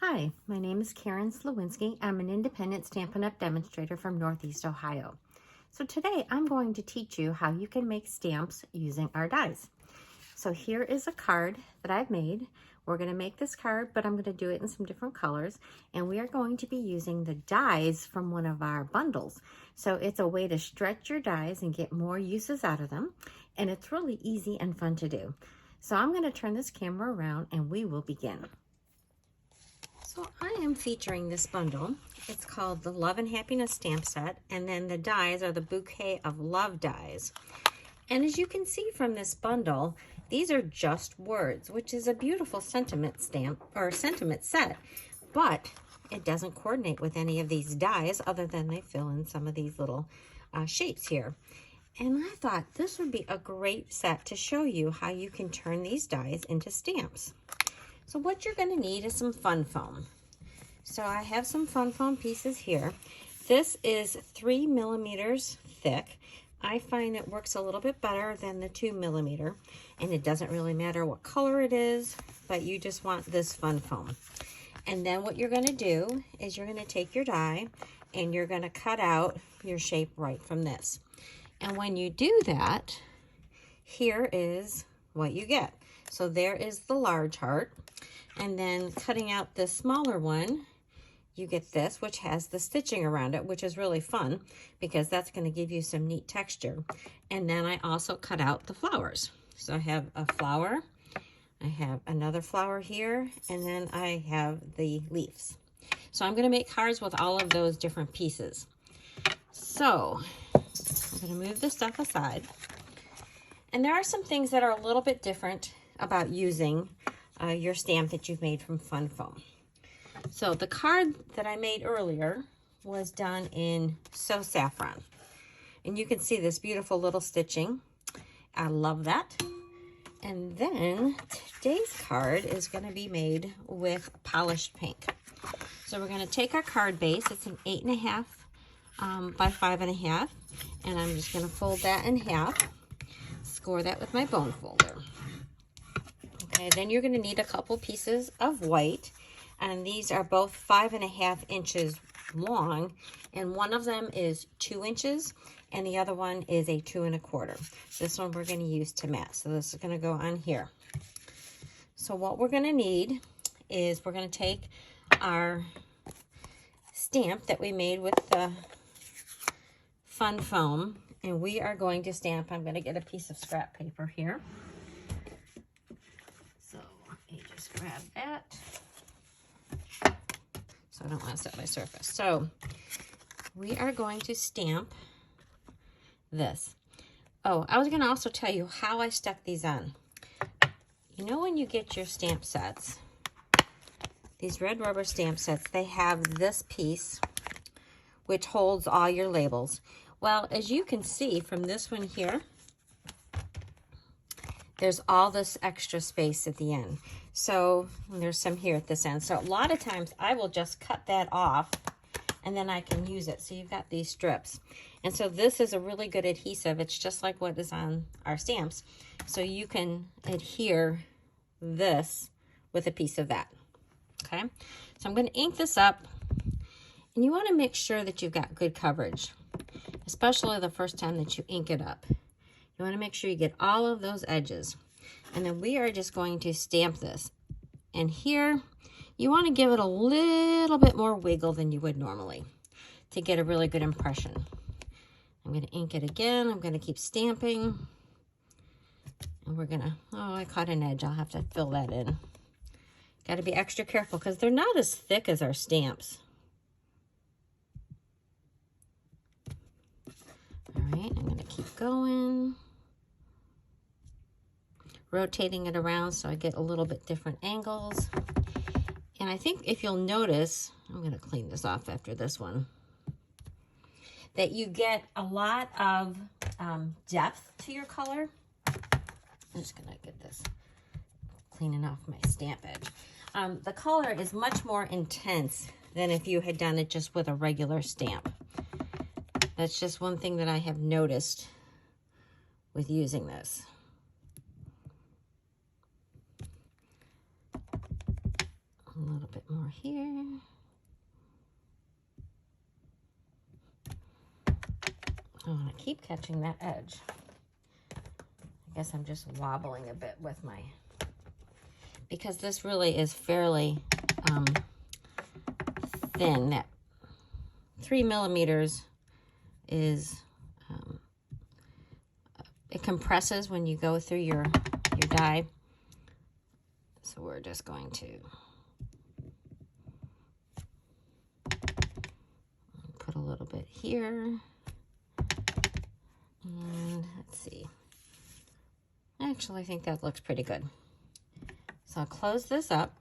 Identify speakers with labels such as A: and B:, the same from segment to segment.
A: Hi, my name is Karen Slawinski. I'm an independent Stampin' Up! Demonstrator from Northeast Ohio. So today I'm going to teach you how you can make stamps using our dies. So here is a card that I've made. We're going to make this card, but I'm going to do it in some different colors. And we are going to be using the dies from one of our bundles. So it's a way to stretch your dies and get more uses out of them. And it's really easy and fun to do. So I'm going to turn this camera around and we will begin. So I am featuring this bundle. It's called the Love and Happiness Stamp Set, and then the dies are the Bouquet of Love dies. And as you can see from this bundle, these are just words, which is a beautiful sentiment stamp or sentiment set, but it doesn't coordinate with any of these dies other than they fill in some of these little shapes here. And I thought this would be a great set to show you how you can turn these dies into stamps. So what you're going to need is some fun foam. So I have some fun foam pieces here. This is 3 millimeters thick. I find it works a little bit better than the 2 millimeter, and it doesn't really matter what color it is, but you just want this fun foam. And then what you're going to do is you're going to take your die and you're going to cut out your shape right from this. And when you do that, here is what you get. So there is the large heart. And then cutting out this smaller one, you get this, which has the stitching around it, which is really fun because that's going to give you some neat texture. And then I also cut out the flowers. So I have a flower, I have another flower here, and then I have the leaves. So I'm going to make cards with all of those different pieces. So I'm going to move this stuff aside. And there are some things that are a little bit different about using your stamp that you've made from fun foam. So the card that I made earlier was done in So Saffron. And you can see this beautiful little stitching. I love that. And then today's card is going to be made with polished pink. So we're going to take our card base. It's an 8.5 by 5.5. And I'm just going to fold that in half. Score that with my bone folder. Okay, then you're going to need a couple pieces of white, and these are both 5.5 inches long, and one of them is 2 inches, and the other one is a 2 1/4. This one we're going to use to match, so this is going to go on here. So what we're going to need is we're going to take our stamp that we made with the fun foam, and we are going to stamp. I'm going to get a piece of scrap paper here. So let me just grab that. So I don't want to set my surface. So we are going to stamp this. Oh, I was going to also tell you how I stuck these on. You know when you get your stamp sets, these red rubber stamp sets, they have this piece which holds all your labels. Well, as you can see from this one here, there's all this extra space at the end. So there's some here at this end. So a lot of times I will just cut that off and then I can use it. So you've got these strips. And so this is a really good adhesive. It's just like what is on our stamps. So you can adhere this with a piece of that. Okay. So I'm going to ink this up. And you want to make sure that you've got good coverage, especially the first time that you ink it up. You want to make sure you get all of those edges. And then we are just going to stamp this. And here, you want to give it a little bit more wiggle than you would normally to get a really good impression. I'm going to ink it again. I'm going to keep stamping. And we're going to, oh, I caught an edge. I'll have to fill that in. Got to be extra careful because they're not as thick as our stamps. All right, I'm going to keep going. Rotating it around so I get a little bit different angles. And I think if you'll notice, I'm going to clean this off after this one, that you get a lot of depth to your color. I'm just going to get this cleaning off my stamp edge. The color is much more intense than if you had done it just with a regular stamp. That's just one thing that I have noticed with using this. A little bit more here. I want to keep catching that edge. I guess I'm just wobbling a bit with my, because this really is fairly thin. That 3 millimeters is, it compresses when you go through your die. So we're just going to put a little bit here. And let's see. Actually, I think that looks pretty good. So I'll close this up.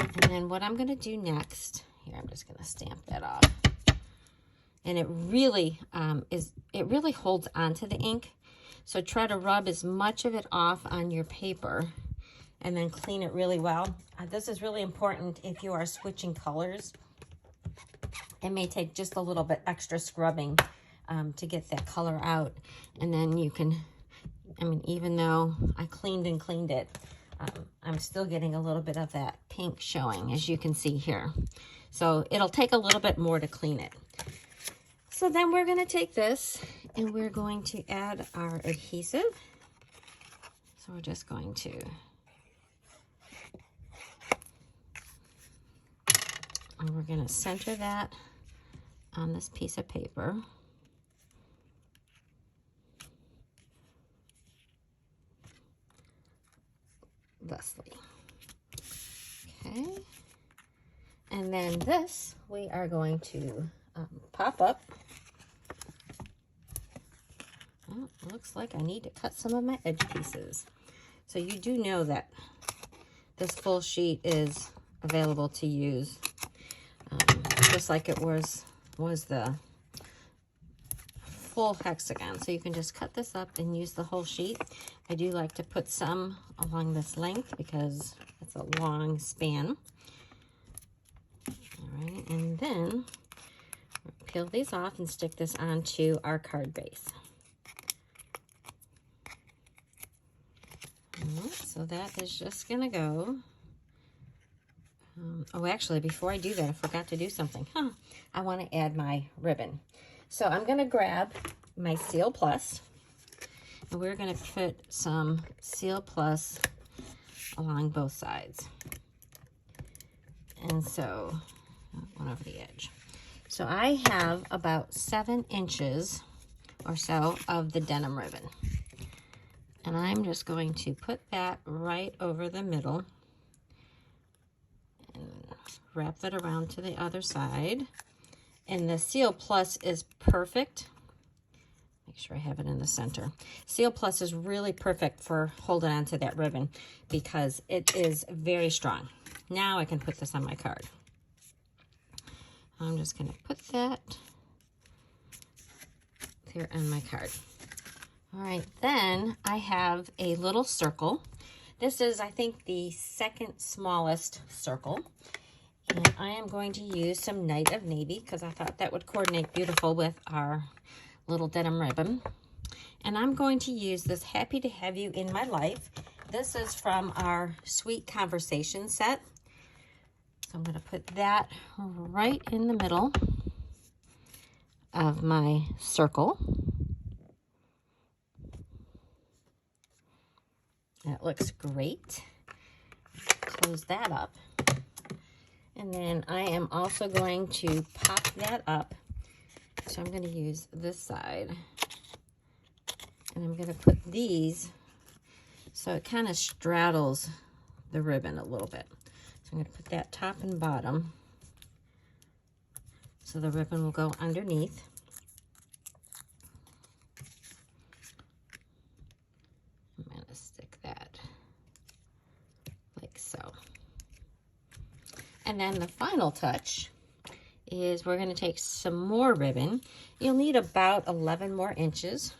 A: And then what I'm going to do next, here I'm just going to stamp that off. And it really it really holds onto the ink. So try to rub as much of it off on your paper and then clean it really well. This is really important if you are switching colors. It may take just a little bit extra scrubbing to get that color out. And then you can, I mean, even though I cleaned it, I'm still getting a little bit of that pink showing, as you can see here. So it'll take a little bit more to clean it. So then we're going to take this and we're going to add our adhesive. So we're just going to and we're going to center that on this piece of paper. Thusly. Okay. And then this we are going to pop up. Oh, looks like I need to cut some of my edge pieces. So you do know that this full sheet is available to use, just like it was the full hexagon. So you can just cut this up and use the whole sheet. I do like to put some along this length because it's a long span. All right, and then peel these off and stick this onto our card base. Right, so that is just gonna go. Oh, actually, before I do that, I forgot to do something. I want to add my ribbon. So I'm gonna grab my Seal Plus, and we're gonna put some Seal Plus along both sides. And so, one over the edge. So I have about 7 inches or so of the denim ribbon. And I'm just going to put that right over the middle and wrap it around to the other side. And the Seal Plus is perfect. Make sure I have it in the center. Seal Plus is really perfect for holding onto that ribbon because it is very strong. Now I can put this on my card. I'm just going to put that there on my card. All right, then I have a little circle. This is, I think, the second smallest circle. And I am going to use some Night of Navy because I thought that would coordinate beautiful with our little denim ribbon. And I'm going to use this Happy to Have You in My Life. This is from our Sweet Conversation set. So I'm going to put that right in the middle of my circle. That looks great. Close that up. And then I am also going to pop that up. So I'm going to use this side. And I'm going to put these so it kind of straddles the ribbon a little bit. So I'm going to put that top and bottom so the ribbon will go underneath. I'm going to stick that like so. And then the final touch is we're going to take some more ribbon. You'll need about 11 more inches.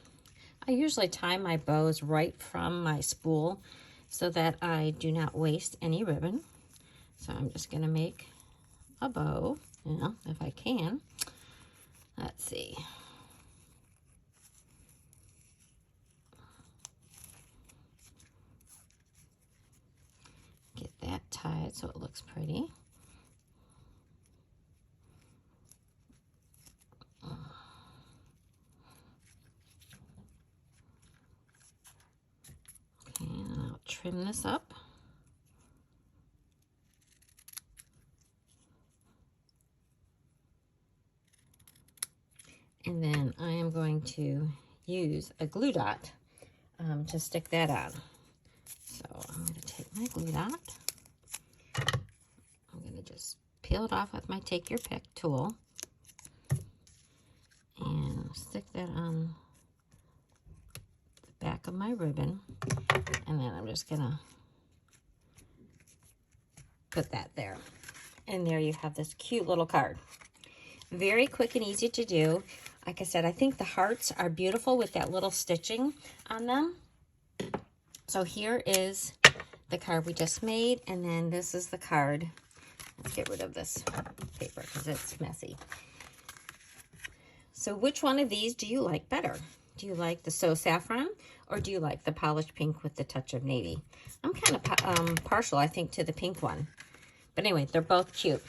A: I usually tie my bows right from my spool so that I do not waste any ribbon. So I'm just going to make a bow, you know, if I can. Let's see. Get that tied so it looks pretty. Okay, and I'll trim this up. And then I am going to use a glue dot to stick that on. So I'm going to take my glue dot. I'm going to just peel it off with my Take Your Pick tool and stick that on the back of my ribbon. And then I'm just going to put that there. And there you have this cute little card. Very quick and easy to do. Like I said, I think the hearts are beautiful with that little stitching on them. So here is the card we just made, and then this is the card. Let's get rid of this paper because it's messy. So which one of these do you like better? Do you like the So Saffron, or do you like the polished pink with the touch of navy? I'm kind of partial, I think, to the pink one. But anyway, they're both cute.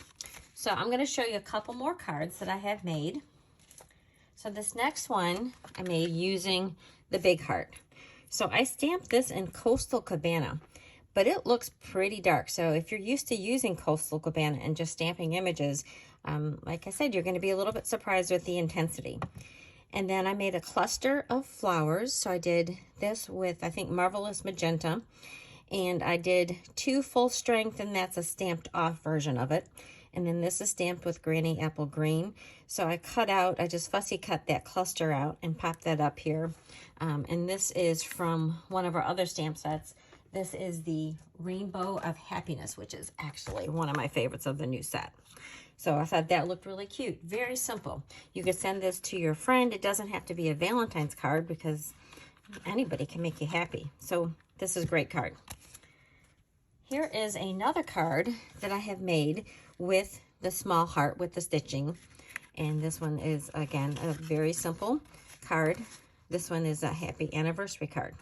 A: So I'm going to show you a couple more cards that I have made. So this next one I made using the big heart. So I stamped this in Coastal Cabana, but it looks pretty dark. So if you're used to using Coastal Cabana and just stamping images, like I said, you're going to be a little bit surprised with the intensity. And then I made a cluster of flowers. So I did this with, I think, Marvelous Magenta. And I did 2 full strength, and that's a stamped off version of it. And then this is stamped with Granny Apple Green. So I just fussy cut that cluster out and popped that up here. And this is from one of our other stamp sets. This is the Rainbow of Happiness, which is actually one of my favorites of the new set. So I thought that looked really cute. Very simple. You could send this to your friend. It doesn't have to be a Valentine's card because anybody can make you happy. So this is a great card. Here is another card that I have made with the small heart with the stitching. And this one is, again, a very simple card. This one is a happy anniversary card.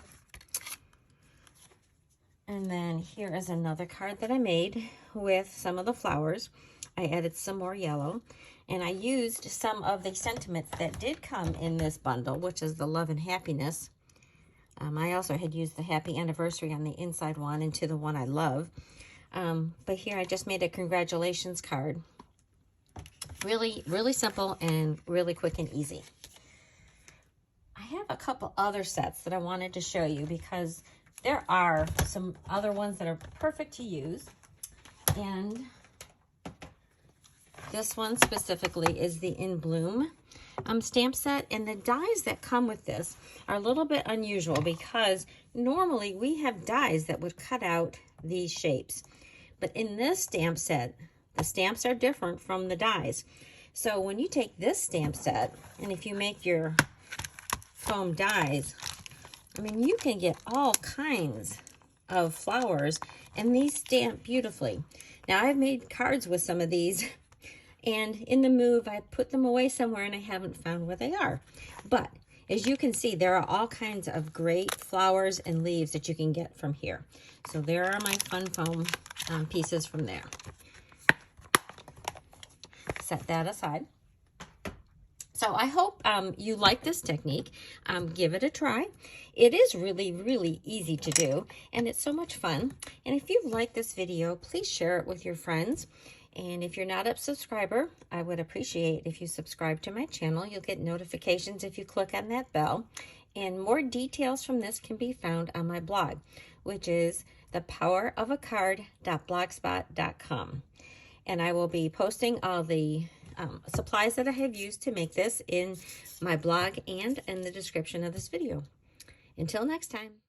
A: And then here is another card that I made with some of the flowers. I added some more yellow. And I used some of the sentiments that did come in this bundle, which is the Love and Happiness. I also had used the Happy Anniversary on the inside one into the one I love. But here I just made a congratulations card. Really, really simple and really quick and easy. I have a couple other sets that I wanted to show you because there are some other ones that are perfect to use. And this one specifically is the In Bloom stamp set, and the dies that come with this are a little bit unusual because normally we have dies that would cut out these shapes, but in this stamp set the stamps are different from the dies. So when you take this stamp set and if you make your foam dies, I mean, you can get all kinds of flowers and these stamp beautifully. Now I've made cards with some of these, and in the move, I put them away somewhere and I haven't found where they are. But as you can see, there are all kinds of great flowers and leaves that you can get from here. So there are my fun foam pieces from there. Set that aside. So I hope you like this technique. Give it a try. It is really, really easy to do, and it's so much fun. And if you like this video, please share it with your friends. And if you're not a subscriber, I would appreciate if you subscribe to my channel. You'll get notifications if you click on that bell. And more details from this can be found on my blog, which is thepowerofacard.blogspot.com. And I will be posting all the supplies that I have used to make this in my blog and in the description of this video. Until next time.